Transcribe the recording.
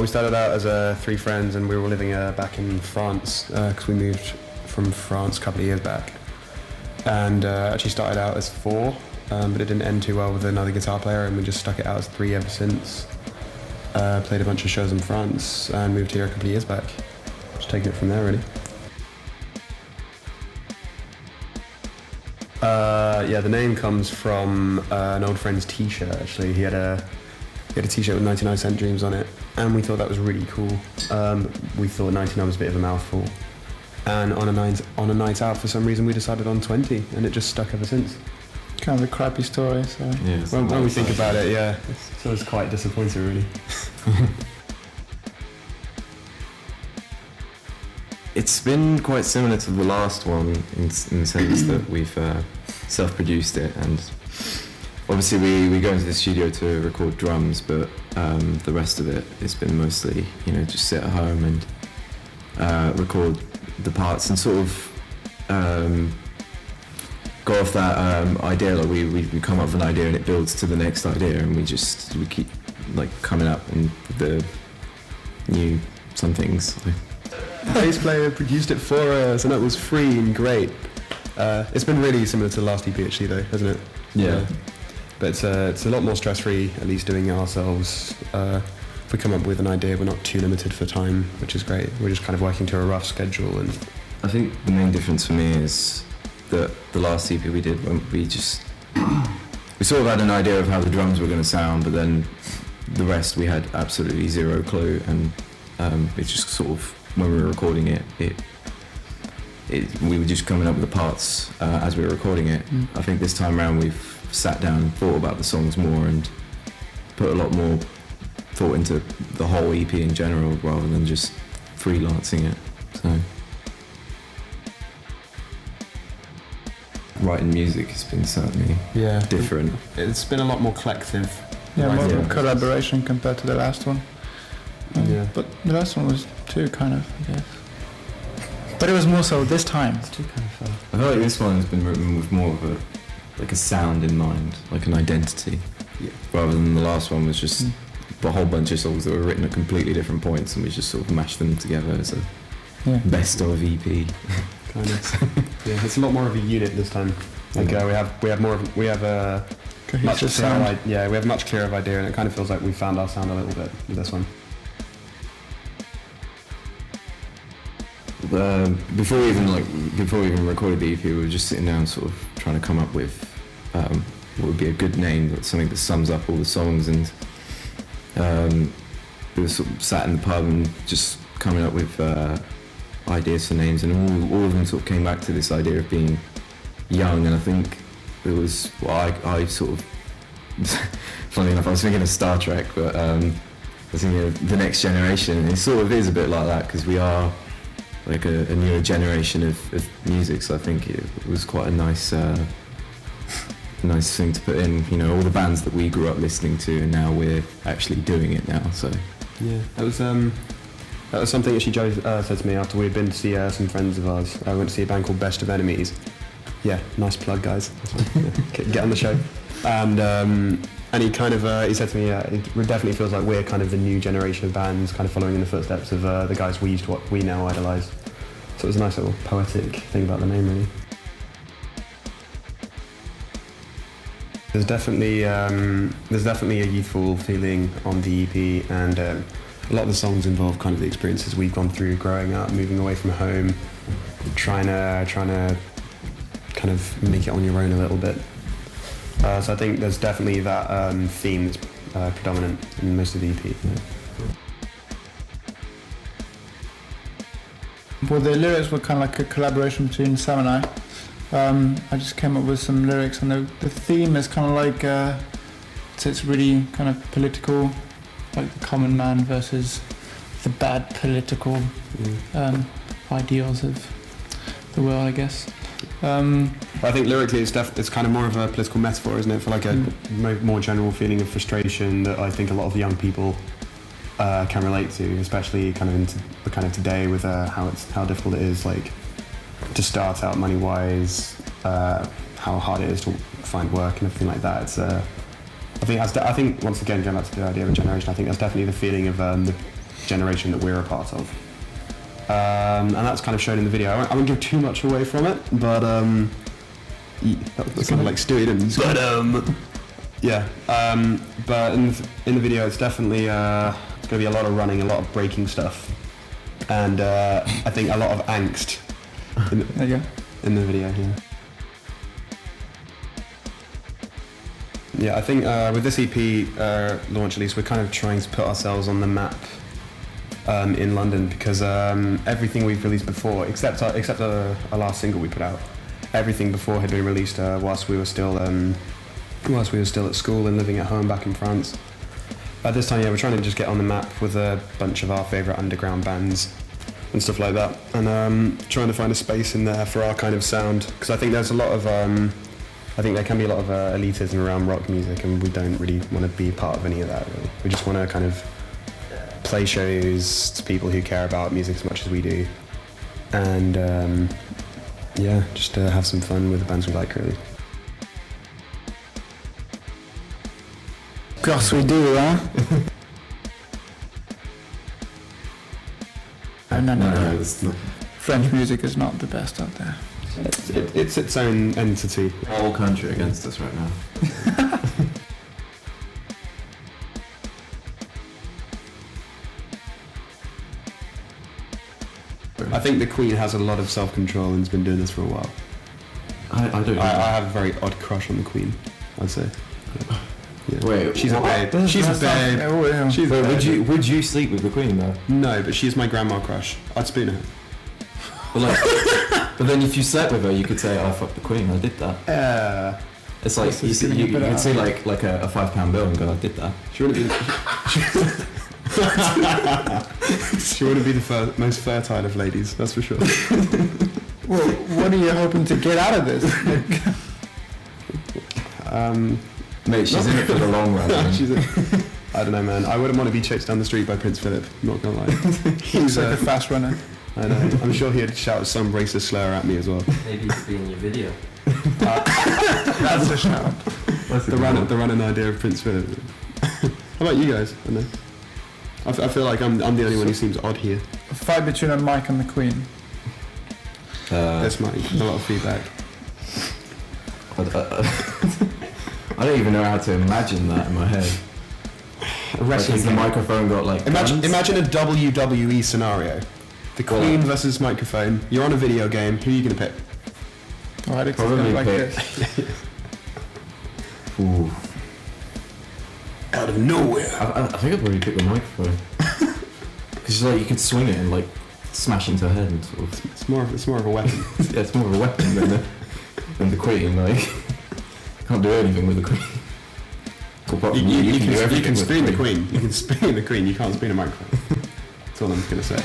Well, we started out as 3 friends, and we were living back in France because we moved from France a couple of years back. And actually started out as 4, but it didn't end too well with another guitar player, and we just stuck it out as 3 ever since. Played a bunch of shows in France and moved here a couple of years back. Just taking it from there, really. The name comes from an old friend's T-shirt. Actually, he had a T-shirt with 99 Cent Dreams on it, and we thought that was really cool. We thought 99 was a bit of a mouthful, and on a night out, for some reason, we decided on 20, and it just stuck ever since. Kind of a crappy story. So yeah, when we think about it, yeah, so it's quite disappointing, really. It's been quite similar to the last one in the sense that we've self-produced it, and obviously we go into the studio to record drums, but the rest of it has been mostly, just sit at home and record the parts and sort of go off that idea. Like we come up with an idea and it builds to the next idea, and we keep like coming up and the new some things. The bass player produced it for us, and it was free and great. It's been really similar to the last EP actually, though, hasn't it? Yeah. But it's a lot more stress-free, at least doing it ourselves. If we come up with an idea, we're not too limited for time, which is great. We're just kind of working to a rough schedule. And I think the main difference for me is that the last EP we did, when we sort of had an idea of how the drums were going to sound, but then the rest we had absolutely zero clue, and it just sort of, when we were recording it, we were just coming up with the parts as we were recording it. I think this time around we've sat down and thought about the songs more and put a lot more thought into the whole EP in general rather than just freelancing it. So writing music has been certainly different. It's been a lot more collective. More collaboration compared to the last one. But the last one was too, kind of, I guess. But it was more so this time. It's too kind of fun. I feel like this one has been written with more of a sound in mind, like an identity, rather than the last one was just a whole bunch of songs that were written at completely different points, and we just sort of mashed them together as a best of EP. Kind of. It's a lot more of a unit this time. Like we have a much clearer we have a much clearer idea, and it kind of feels like we found our sound a little bit with this one. Before we even recorded the EP, we were just sitting down, sort of trying to come up with what would be a good name, something that sums up all the songs, and we were sort of sat in the pub and just coming up with ideas for names, and all of them sort of came back to this idea of being young. And I think it was I sort of funny enough, I was thinking of Star Trek, but I was thinking of the next generation, and it sort of is a bit like that because we are like a newer generation of music, so I think it was quite a nice thing to put in, all the bands that we grew up listening to, and now we're actually doing it now. So that was something actually Joe said to me after we'd been to see some friends of ours. I went to see a band called Best of Enemies. Nice plug, guys. Get on the show. And he kind of he said to me, it definitely feels like we're kind of the new generation of bands, kind of following in the footsteps of the guys we now idolise. So it was a nice little poetic thing about the name, really. There's definitely a youthful feeling on the EP, and a lot of the songs involve kind of the experiences we've gone through growing up, moving away from home, trying to kind of make it on your own a little bit. So I think there's definitely that theme that's predominant in most of the EP. Well, the lyrics were kind of like a collaboration between Sam and I. I just came up with some lyrics, and the theme is kind of like it's really kind of political, like the common man versus the bad political ideals of the world, I guess. I think lyrically it's kind of more of a political metaphor, isn't it, for like a more general feeling of frustration that I think a lot of young people can relate to, especially kind of into the kind of today with how difficult it is, like to start out money-wise, how hard it is to find work and everything like that. It's I think once again, going back to the idea of a generation, I think that's definitely the feeling of generation that we're a part of. And that's kind of shown in the video. I won't give too much away from it, but that's kind of like Stewie didn't. But yeah. But in the video, it's definitely it's going to be a lot of running, a lot of breaking stuff, and I think a lot of angst There you go. in the video. Yeah. Yeah, I think with this EP launch, at least, we're kind of trying to put ourselves on the map in London, because everything we've released before, except our last single we put out, everything before had been released whilst we were still at school and living at home back in France. At this time, yeah, we're trying to just get on the map with a bunch of our favourite underground bands and stuff like that, and trying to find a space in there for our kind of sound, because I think there's a lot of I think there can be a lot of elitism around rock music, and we don't really want to be part of any of that, really. We just want to kind of play shows to people who care about music as much as we do, and yeah, just have some fun with the bands we like, really. Gosh, we do, huh? No. It's not. French music is not the best out there. It's its own entity. Whole country against us right now. I think the Queen has a lot of self-control and has been doing this for a while. I don't know. I have a very odd crush on the Queen, I'd say. Yeah. Wait, she's what? a babe. She's a babe. Oh, yeah. She's a babe. Would you sleep with the Queen though? No, but she's my grandma crush. I'd spoon her. But like, but then if you slept with her, you could say, "I fucked the Queen. I did that." It's like This is you getting a bit could out. see like a £5 bill and go, "I did that." She wouldn't be. She wouldn't be the most fertile of ladies, that's for sure. Well, what are you hoping to get out of this? Mate, she's in it for the long run. man. I don't know, man. I wouldn't want to be chased down the street by Prince Philip. Not gonna lie. He's like a fast runner. I know. I'm sure he'd shout some racist slur at me as well. Maybe he could be in your video. That's a shout. The running idea of Prince Philip. How about you guys? I don't know. I feel like I'm the only one who seems odd here. A fight between a Mike and the Queen. That's a lot of feedback. I don't even know how to imagine that in my head. Like, has the microphone got like guns? Imagine a WWE scenario. The Queen versus microphone. You're on a video game. Who are you going to pick? Oh, I'd Probably like pick- this. Ooh. Out of nowhere. I think I'd probably pick the microphone. Because like you could swing it and like smash into her head and sort of. It's more of a weapon. Yeah, it's more of a weapon than the Queen. Like, can't do anything with the Queen. Apart from You do can everything spin with the Queen. You can spin the Queen. You can't spin a microphone. That's all I'm going to say.